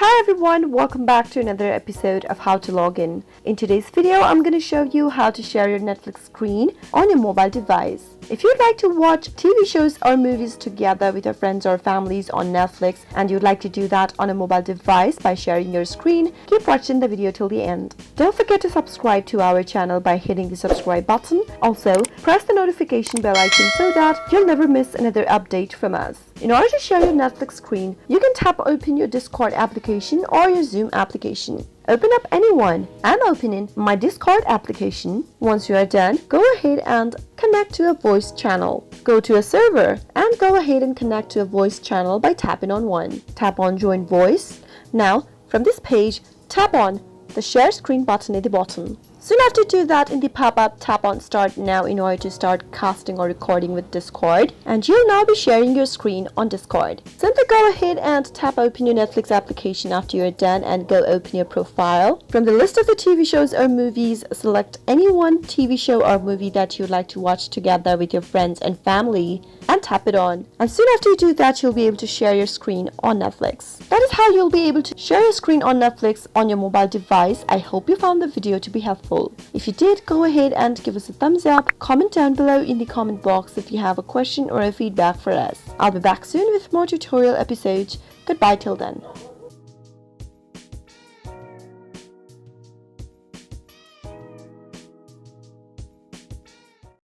Hi everyone, welcome back to another episode of How to Log In. In today's video, I'm going to show you how to share your Netflix screen on your mobile device. If you'd like to watch TV shows or movies together with your friends or families on Netflix and you'd like to do that on a mobile device by sharing your screen, keep watching the video till the end. Don't forget to subscribe to our channel by hitting the subscribe button. Also, press the notification bell icon so that you'll never miss another update from us. In order to share your Netflix screen, you can tap open your Discord application or your Zoom application. Open up any one and open in My Discord application. Once you are done, go ahead and connect to a voice channel. Go to a server and go ahead and connect to a voice channel by tapping on one. Tap on Join Voice. Now, from this page, tap on the Share Screen button at the bottom. Soon after do that, in the pop-up, tap on Start Now in order to start casting or recording with Discord, and you'll now be sharing your screen on Discord. Simply go ahead and tap open your Netflix application after you're done and go open your profile. From the list of the TV shows or movies, select any one TV show or movie that you'd like to watch together with your friends and family and tap it on. And soon after you do that, you'll be able to share your screen on Netflix. That is how you'll be able to share your screen on Netflix on your mobile device. I hope you found the video to be helpful. If you did, go ahead and give us a thumbs up. Comment down below in the comment box if you have a question or a feedback for us. I'll be back soon with more tutorial episodes. Goodbye till then.